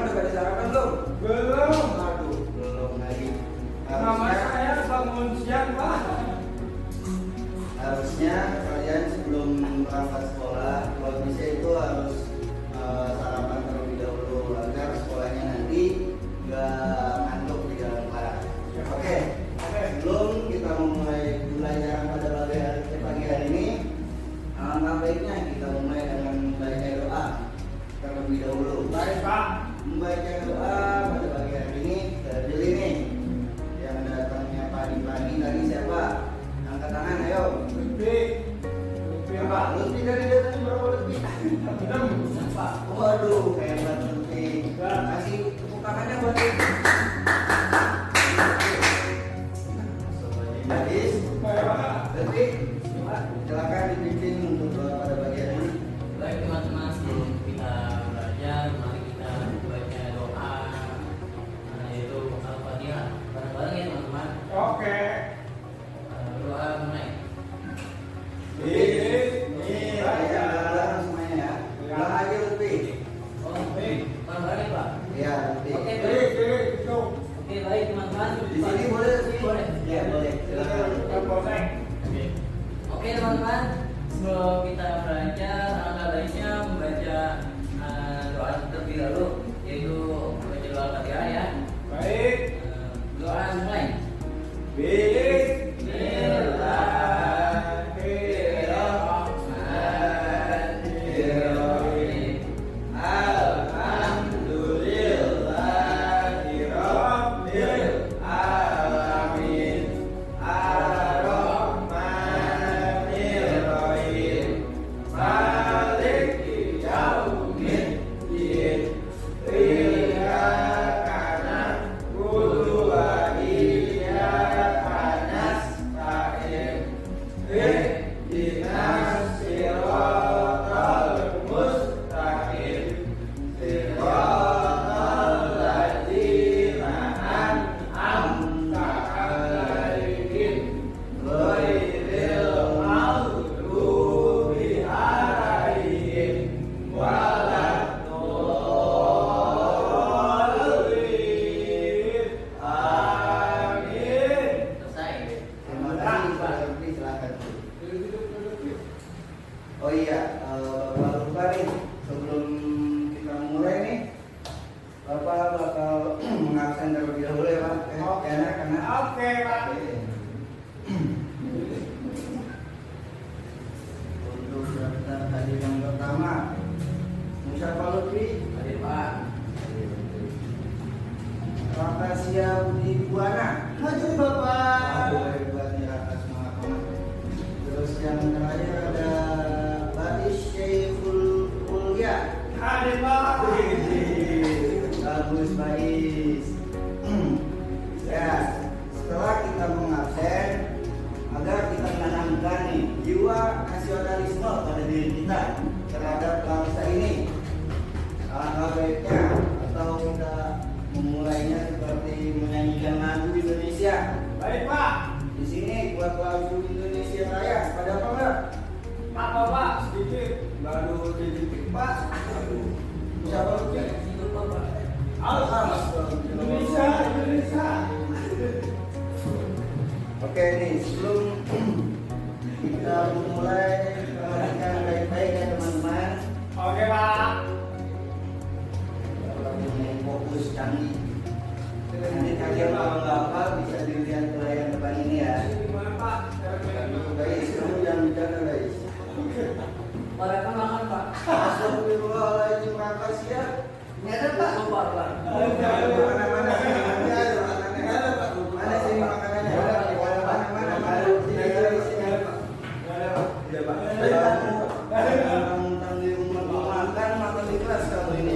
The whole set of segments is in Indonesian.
udah pada sarapan belum? Belum. Aduh, belum lagi. Nama saya bangun siang, Pak. Harusnya kalian sebelum berangkat sekolah, kalau bisa itu harus sarapan terlebih dahulu agar sekolahnya nanti nggak ngantuk di jalan kelas. Oke. Sebelum kita memulai pembelajaran pada pagi hari ini, alangkah baiknya kita mulai dengan membaca doa terlebih dahulu. Baik, Pak. Membaca doa pada pagi hari ini dari ini yang datangnya pagi-pagi tadi siapa? Angkat tangan, ayo. Lebih. Pak, Lutfi dari datanya berapa Lutfi? Pak, waduh, hebat Lutfi. Kasih tepuk tangannya buat Lutfi. Hadis, Lutfi, silakan dipimpin untuk doa pada pagi hari ini. Baik teman-teman, sebelum kita belajar, mari kita baca doa, yaitu Al-Fatihah. Bareng-bareng ya teman-teman. Oke. Doa mulai. Bareng semuanya ya. Ulang aja Lutfi. Oh, bareng-bareng Pak. Iya, Lutfi. Oke, Baik, baik. itu. Oke, baik teman-teman. Di sini boleh Lutfi? Boleh. Ya, boleh. Silakan. Boleh. Oke teman-teman, sebelum kita belajar, alangkah baiknya membaca doa terlebih dahulu, yaitu membaca doa Al-Fatihah ya. Baik. Doa mulai. Bismillahirrahmanirrahim. Alhamdulillahirabbil alamin. Ar-Rahmanirrahim. Maliki yaumiddin. Iyyaka na'budu wa iyyaka nasta'in. Ihdinas siratal mustaqim. Siratal ladzina an'amta 'alaihim ghairil maghdubi 'alaihim waladdallin. Amin. Selesai. Terima kasih Pak Lutfi, silakan. Oh iya, Bapak lupa nih, sebelum kita mulai nih, Bapak bakal mengabsen terlebih dahulu ya Pak. Oke. Karena Oke, Pak. untuk daftar hadir yang pertama, Musyafa Lutfi, Hadir Pak. Rakasia Budi Buana. Maju Bapak. Hebat nih Raka, semangat banget. Terus yang terakhir ada Bais Syekhul Ulya. Hadir, Pak. Bagus Bais. Ya, setelah kita mengabsen, agar kita menanamkan nih jiwa nasionalisme pada diri kita terhadap bangsa ini. Alangkah baiknya atau kita memulainya seperti menyanyikan lagu Indonesia. Baik, Pak. Di sini buat lagu Indonesia Raya. Pada apa enggak? Apa, Pak? Sedikit. Baru sedikit Pak. Aduh. Siapa Lutfi? Ikut Bapak. Indonesia, Indonesia. Oke nih, sebelum kita mulai perhatikan baik-baik ya teman-teman. Oke, Pak. Yang fokus canggih. Nanti kalian kalau nggak hafal bisa dilihat ke layar depan ini ya. Gimana, Pak? Guys, kamu jangan bicara guys. Mereka makan Pak. Astagfirullahaladzim, Rakasia. Ini ada Pak. Lupa Pak. Mana sini makanannya? Mana sini makanannya? Mana sini Pak. Tidak Pak. Tentang di rumah makan di kelas kamu ini.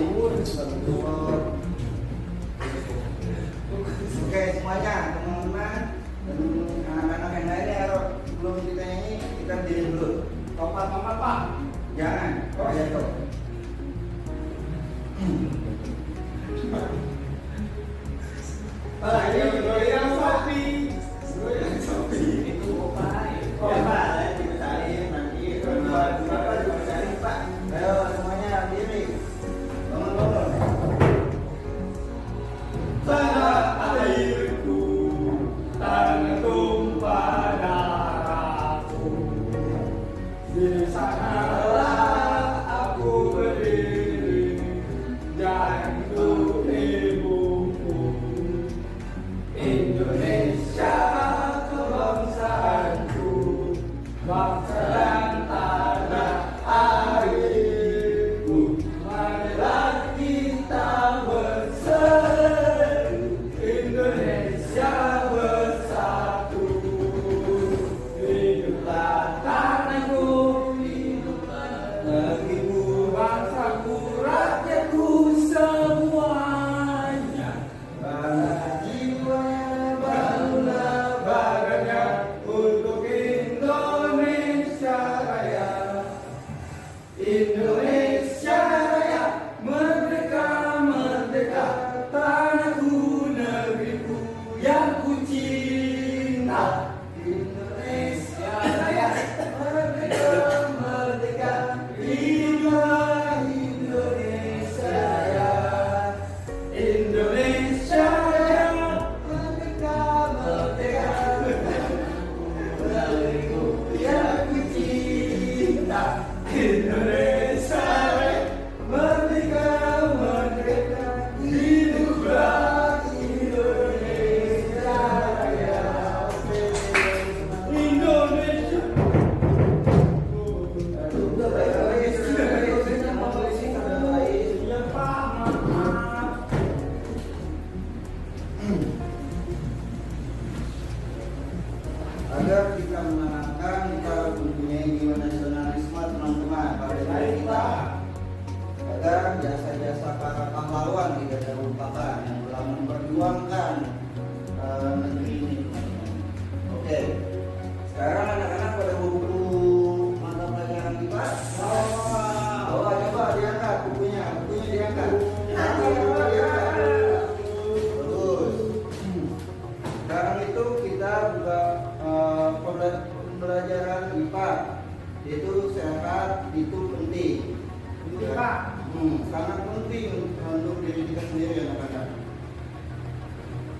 Oke semuanya teman-teman dan anak-anak yang lainnya belum kita nyanyi kita berdiri dulu. Topat, Pak. Jangan. Ya tuh.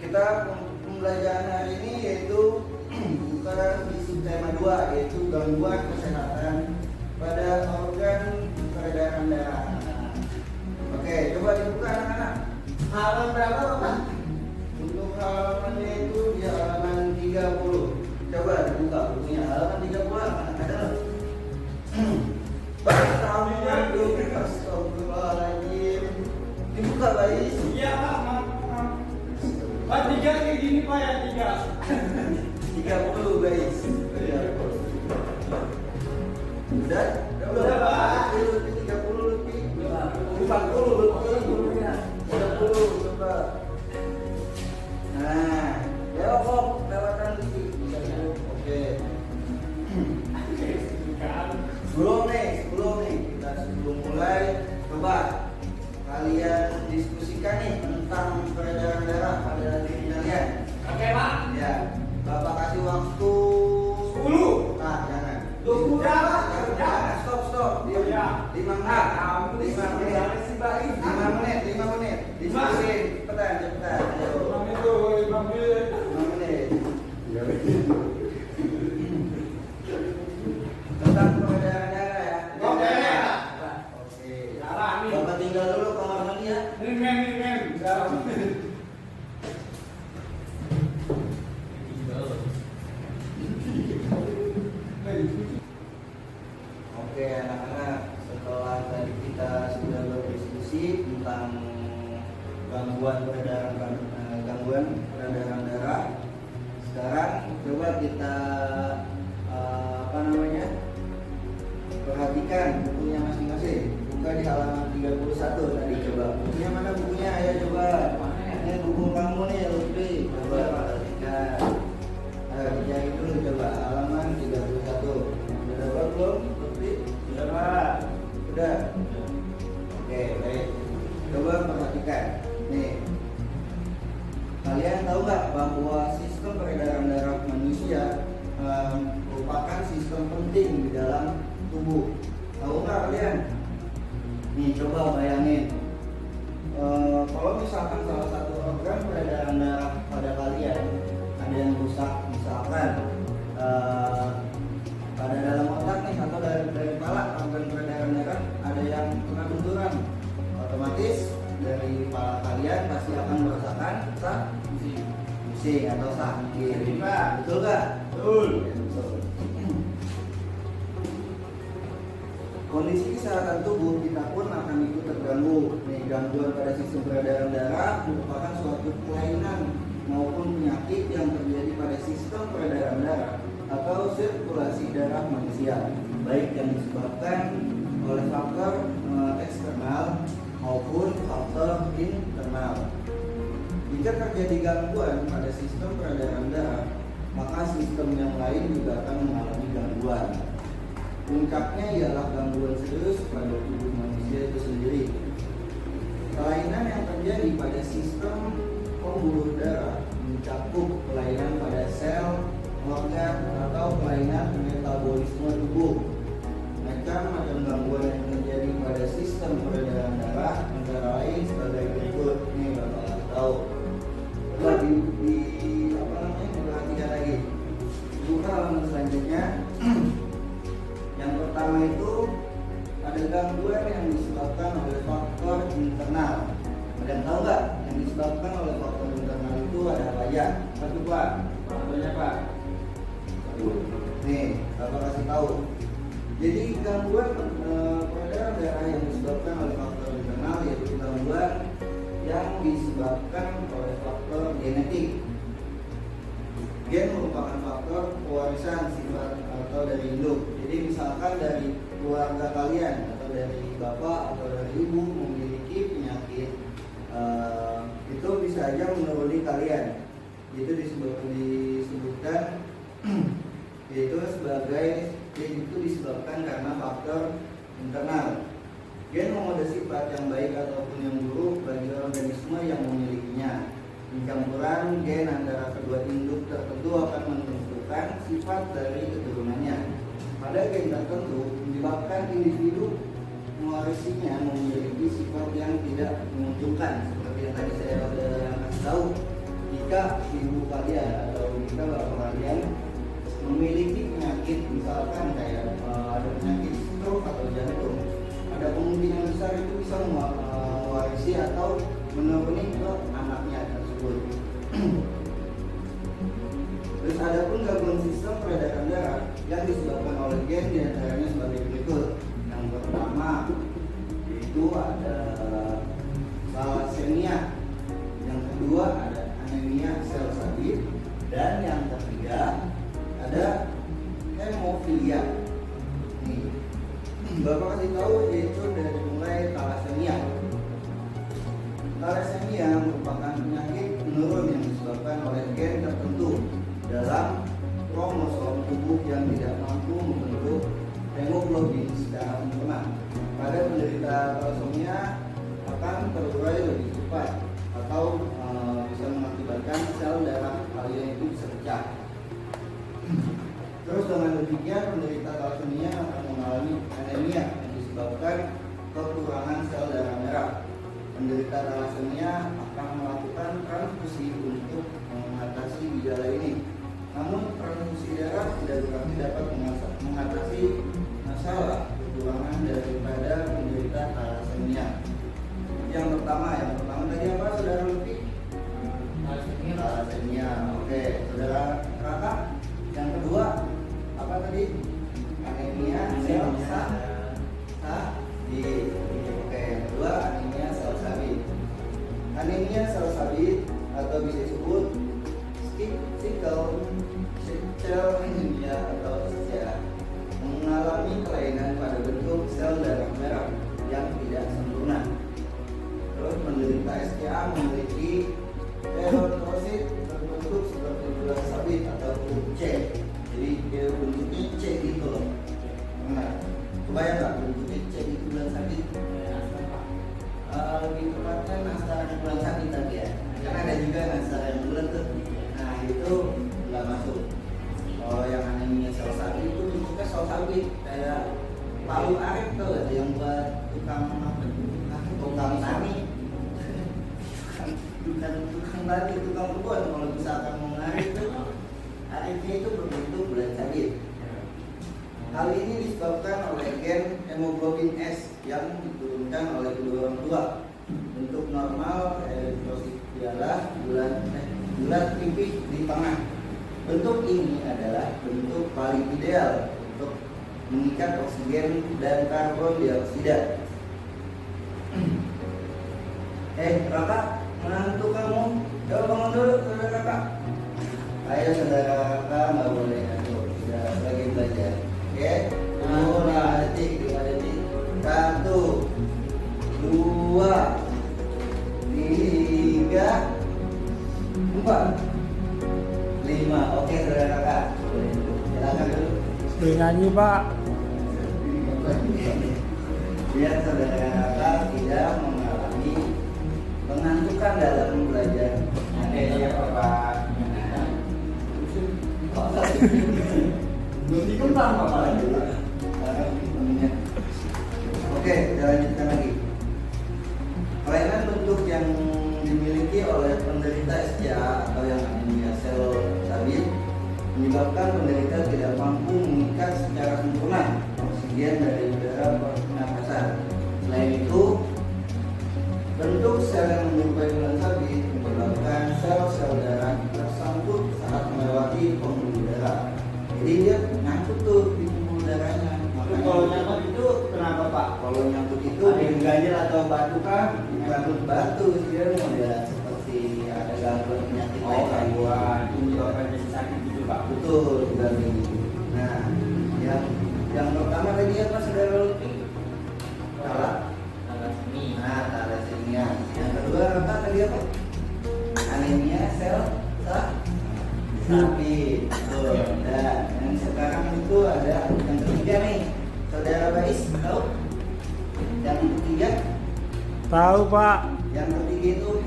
kita pembelajaran hari ini yaitu bukan di subtema 2 yaitu gangguan kesehatan pada organ peredaran darah. Oke, coba dibuka anak-anak. Halaman berapa Bapak? Untuk halamannya itu di halaman 30. Coba dibuka bukunya halaman 30 ada. Astagfirullahaladzim. Dibuka guys. Iya Pak, Pak 3 kayak gini Pak ya 30 guys. Udah? Udah, Pak. 30 lebih. 40 lebih. 30 coba. Nah, ya kok lewatan dikit. Oke. Sebelum nih kita sebelum mulai coba kalian diskusikan nih tentang peredaran darah pada diri kalian. Oke Pak. Ya, Bapak kasih waktu 10. Nah, jangan. 20. Jangan. Stop. Diam. Ya. 5 menit. 5 menit. Diskusin. Cepetan. Ayo. 5 menit. 5 menit. Tentang peredaran darah ya. Oke. Oke. Darah nih. Bapak tinggal dulu kamar mandi ya. Ini men. Darah. Oke anak-anak, setelah tadi kita sudah berdiskusi tentang gangguan peredaran darah, sekarang coba kita perhatikan bukunya masing-masing. Buka di halaman 31 tadi coba. Bukunya mana bukunya? Ayo coba. Ini buku kamu nih Lutfi. Coba perhatikan. Ayo dicari dulu coba halaman 31. Udah dapat belum Lutfi? Sudah Pak. Udah. Oke, baik. Coba perhatikan. Nih. Kalian tahu nggak bahwa sistem peredaran darah manusia merupakan sistem penting di dalam tubuh? Tahu nggak kalian? Nih coba bayangin. Kalau misalkan salah satu organ peredaran darah pada kalian ada yang rusak, misalkan pada dalam otak nih atau dari kepala organ peredaran darah ada yang kena benturan, otomatis dari kepala kalian pasti akan merasakan pusing atau sakit. Betul nggak? Betul. Kondisi kesehatan tubuh kita pun akan ikut terganggu. Nih, gangguan pada sistem peredaran darah merupakan suatu kelainan maupun penyakit yang terjadi pada sistem peredaran darah atau sirkulasi darah manusia, baik yang disebabkan oleh faktor eksternal maupun faktor internal. Jika terjadi gangguan pada sistem peredaran darah, maka sistem yang lain juga akan mengalami gangguan. Puncaknya ialah gangguan serius pada tubuh manusia itu sendiri. Kelainan yang terjadi pada sistem pembuluh darah mencakup kelainan pada sel, organ, atau kelainan metabolisme tubuh. Macam-macam gangguan yang terjadi pada sistem peredaran darah antara lain sebagai berikut. Nih Bapak tahu. Coba diperhatikan lagi. Buka halaman selanjutnya. Yang pertama itu ada gangguan yang disebabkan oleh faktor internal. Ada yang tahu nggak yang disebabkan oleh faktor internal itu ada apa aja? Satu Pak, contohnya Pak. Nih, Bapak kasih tahu. Jadi gangguan peredaran darah yang disebabkan oleh faktor internal yaitu gangguan yang disebabkan oleh faktor genetik. Gen merupakan faktor pewarisan sifat atau dari induk. Jadi misalkan dari keluarga kalian atau dari bapak atau dari ibu memiliki penyakit, itu bisa aja menuruni kalian. Itu disebutkan itu disebabkan karena faktor internal. Gen mengode sifat yang baik ataupun yang buruk bagi organisme yang memilikinya. Pencampuran gen antara kedua induk tertentu akan menentukan sifat dari keturunannya. Pada gen tertentu menyebabkan individu mewarisinya memiliki sifat yang tidak menguntungkan, seperti yang tadi saya sudah kasih tahu. jika ibu kalian atau jika bapak kalian memiliki penyakit misalkan kayak ada penyakit stroke atau jantung, ada kemungkinan besar itu bisa mewarisi atau menuruni ke anaknya tersebut. Terus ada pun gangguan sistem peredaran darah yang disebabkan oleh gen diantaranya sebagai berikut. Yang pertama yaitu ada thalassemia, yang kedua ada anemia sel sabit, dan yang ketiga ada hemofilia. Nih, Bapak kasih tahu yaitu dari mulai thalassemia. Thalassemia merupakan penyakit menurun yang disebabkan oleh gen tertentu dalam kromosom tubuh yang tidak mampu membentuk hemoglobin secara sempurna. Pada penderita thalassemia akan terurai lebih cepat atau bisa mengakibatkan sel darah kalian itu bisa pecah. Terus dengan demikian penderita thalassemia akan mengalami anemia yang disebabkan kekurangan sel darah merah. Penderita thalassemia akan melakukan transfusi untuk mengatasi gejala ini. Namun transfusi darah tidak berarti dapat mengatasi masalah kekurangan daripada penderita thalassemia. Yang pertama tadi apa, saudara Lutfi? Thalassemia. Oke, saudara Raka. Yang kedua apa tadi? Anemia sel sabit. Oke, yang kedua anemia sel sabit. Anemia sel sabit atau bisa disebut sickle anemia atau SCA mengalami kelainan pada bentuk sel darah merah yang tidak sempurna. Terus penderita SCA memiliki eritrosit berbentuk seperti bulan sabit atau C. Jadi dia bentuknya C gitu loh. Nah, kebayang nggak bentuknya C itu bulan sabit? Lebih tepatnya nastar bulan sabit tadi ya. Karena ada juga nastar yang bulan tuh. Nah itu nggak masuk. Kalau yang anemia sel sabit itu bentuknya sel sabit kayak palu arit tuh yang buat tukang tani. Tukang tani, tukang kebun kalau misalkan mau ngarit itu aritnya itu berbentuk bulan sabit. Hal ini disebabkan oleh gen hemoglobin S yang diturunkan oleh kedua orang tua. Bentuk normal eritrosit ialah bulat pipih di tengah. Bentuk ini adalah bentuk paling ideal untuk mengikat oksigen dan karbon dioksida. Raka, menantu kamu, coba bangun dulu, saudara Raka. Ayo saudara Raka, nggak boleh ngantuk, sudah lagi belajar. Oke, 5 detik, 1, 2, 3, 4, 5. Oke, saudara Raka, silakan dulu. Sudah nyanyi Pak. Biar saudara Raka tidak mengalami mengantukan dalam belajar. Ada siapa Pak? Belum dikembang Bapak lagi. Oke, kita lanjutkan lagi. Kelainan bentuk yang dimiliki oleh penderita SCA atau yang anemia sel sabit menyebabkan penderita tidak mampu mengikat secara sempurna oksigen dari udara pernapasan. Selain itu, bentuk sel yang menyerupai bulan sabit menyebabkan sel-sel darah tersangkut saat melewati pembuluh darah. Jadi dia nyangkut tuh di pembuluh darahnya. Makanya kalau nyangkut itu kenapa Pak? Kalau nyangkut itu ada yang ganjil atau batu kan? Nyangkut batu, dia model seperti ada gangguan penyakit lain. Gangguan itu menyebabkan jadi sakit gitu Pak. Betul, juga begitu. Nah, yang pertama tadi apa saudara Lutfi? Thalassemia. Yang kedua apa tadi apa? Anemia sel sabit. Dan yang sekarang itu ada yang ketiga nih, saudara Bais tahu? Yang ketiga? Tahu Pak. Yang ketiga itu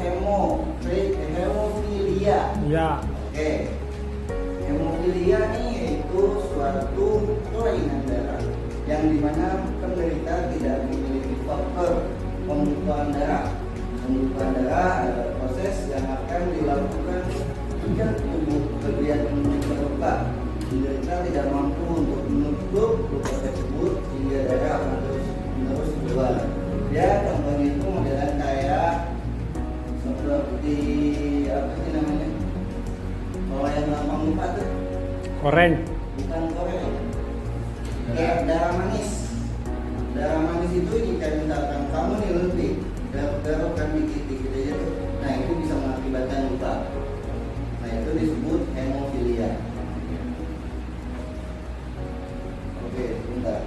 hemofilia. Iya. Oke. Hemofilia nih yaitu suatu kelainan darah yang dimana penderita tidak memiliki faktor pembutuhan darah. Pembutuhan darah adalah proses yang akan dilakukan apa tuh? Koreng. Bukan koreng. Kayak darah manis. Darah manis itu jika misalkan kamu nih lebih darahkan dikit-dikit aja tuh, nah itu bisa mengakibatkan luka. Nah itu disebut hemofilia. Oke, sebentar.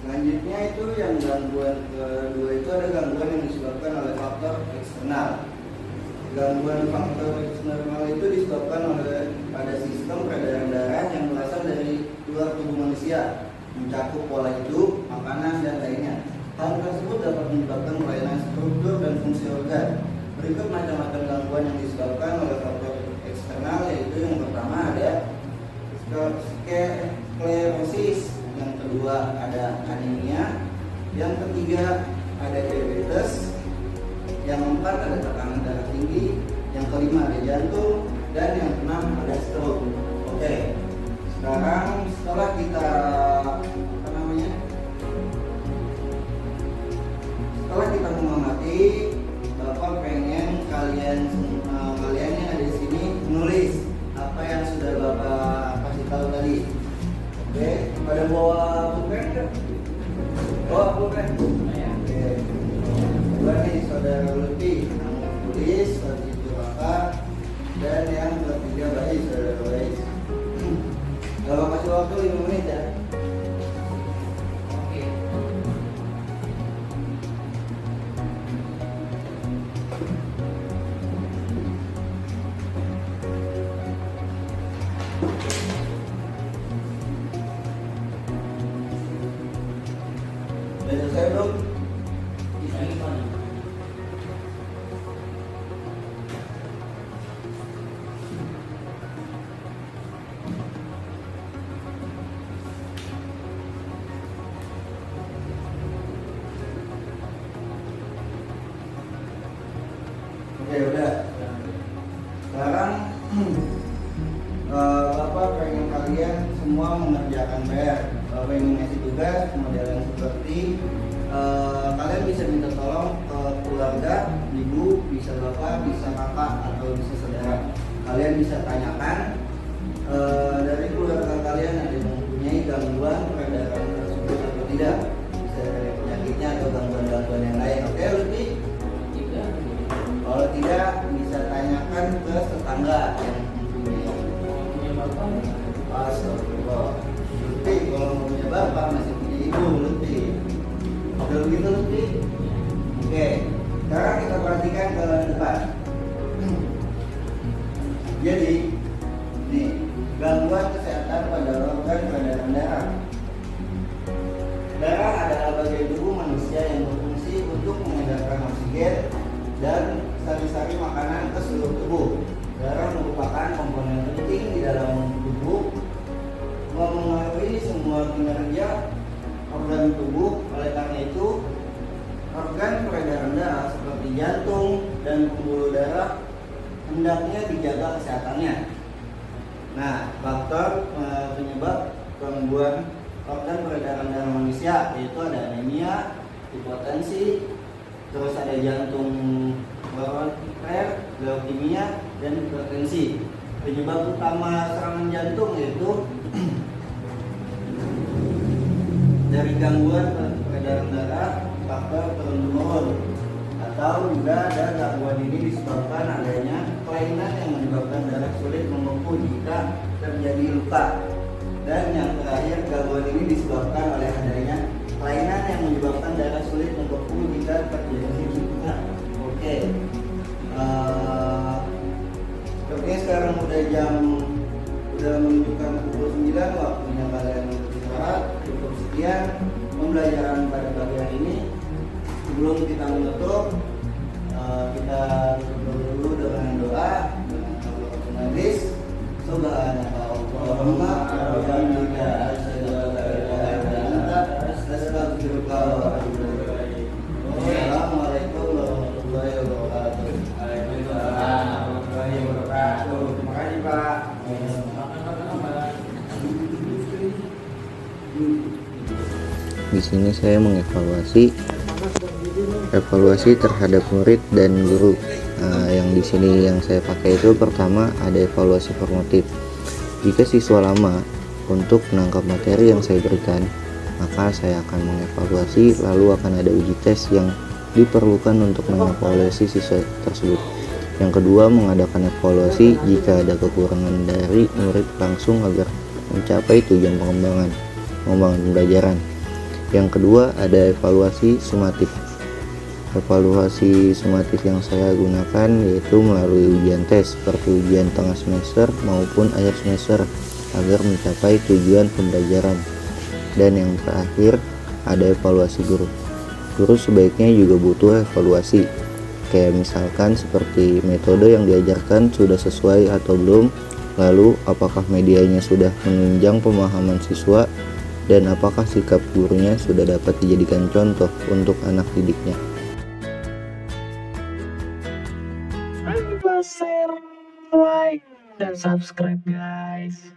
Selanjutnya itu yang gangguan kedua itu ada gangguan yang disebabkan oleh faktor eksternal. Gangguan faktor eksternal itu disebabkan oleh pada sistem peredaran darah yang berasal dari luar tubuh manusia, mencakup pola hidup, makanan, dan lainnya. Hal tersebut dapat menyebabkan kelainan struktur dan fungsi organ. Berikut macam-macam gangguan yang disebabkan oleh faktor eksternal, yaitu yang pertama ada sklerosis, yang kedua ada anemia, yang ketiga ada diabetes, yang keempat ada tekanan darah tinggi, yang kelima ada jantung, dan yang keenam ada stroke. Oke, sekarang setelah kita setelah kita mengamati, Bapak pengen kalian yang ada di sini menulis apa yang sudah Bapak kasih tahu tadi. Oke, pada bawa pulpen kan? Bawa pulpen. Oke. Dua nih saudara Lutfi, yang tulis seperti itu Bapak, dan yang ketiga Bayi, saudara Bayi. Bapak kasih waktu 5 menit ya. Oke. Udah selesai belum? Bisa gimana? Oke, udah. Sekarang Bapak pengen kalian semua mengerjakan PR. Bapak ingin ngasih tugas model yang seperti kalian bisa minta tolong ke keluarga, ibu, bisa bapak, bisa kakak, atau bisa saudara. Kalian bisa tanyakan dari keluarga kalian ada yang mempunyai gangguan peredaran tersebut atau tidak, bisa dari penyakitnya atau gangguan-gangguan yang lain. Oke, Lutfi? Tidak. Kalau tidak, bisa tanyakan ke tetangga yang mempunyai. Punya bapak? Astagfirullah. Lutfi, kalau mau punya bapak masih punya ibu, Lutfi. Oke, begitu Lutfi? Oke, sekarang kita perhatikan ke depan. Jadi, nih, gangguan kesehatan pada organ peredaran darah. Darah adalah bagian tubuh manusia yang berfungsi untuk mengedarkan oksigen dan sari-sari makanan ke seluruh tubuh. Darah merupakan komponen penting di dalam tubuh, memengaruhi semua kinerja organ tubuh. Oleh karena itu, organ peredaran darah seperti jantung dan pembuluh darah hendaknya dijaga kesehatannya. Nah, faktor penyebab gangguan organ peredaran darah manusia yaitu ada anemia, hipotensi, terus ada jantung koroner, leukemia, dan hipertensi. Penyebab utama serangan jantung yaitu dari gangguan peredaran darah faktor turun-temurun, atau juga ada gangguan ini disebabkan adanya kelainan yang menyebabkan darah sulit membeku jika terjadi luka. Dan yang terakhir, gangguan ini disebabkan oleh adanya kelainan yang menyebabkan darah sulit membeku jika terjadi luka. Oke, sepertinya sekarang udah menunjukkan pukul 9, waktunya kalian istirahat. Cukup sekian pembelajaran pada pagi hari ini. Sebelum kita menutup, kita tutup dulu dengan doa dengan kalimat majlis. Subhanallahumma wa bihamdika asyhadu an la ilaha illa anta astaghfiruka wa atubu ilaik. Wassalamualaikum warahmatullahi wabarakatuh. Waalaikumsalam warahmatullahi wabarakatuh. Terima kasih Pak. Di sini saya mengevaluasi terhadap murid dan guru. Yang di sini yang saya pakai itu pertama ada evaluasi formatif. Jika siswa lama untuk menangkap materi yang saya berikan, maka saya akan mengevaluasi, lalu akan ada uji tes yang diperlukan untuk mengevaluasi siswa tersebut. Yang kedua, mengadakan evaluasi jika ada kekurangan dari murid langsung agar mencapai tujuan pengembangan pembelajaran. Yang kedua, ada evaluasi sumatif. Evaluasi sumatif yang saya gunakan yaitu melalui ujian tes seperti ujian tengah semester maupun akhir semester agar mencapai tujuan pembelajaran. Dan yang terakhir, ada evaluasi guru. Guru sebaiknya juga butuh evaluasi, kayak misalkan seperti metode yang diajarkan sudah sesuai atau belum, lalu apakah medianya sudah menunjang pemahaman siswa, dan apakah sikap gurunya sudah dapat dijadikan contoh untuk anak didiknya. Jangan lupa share, like, dan subscribe guys.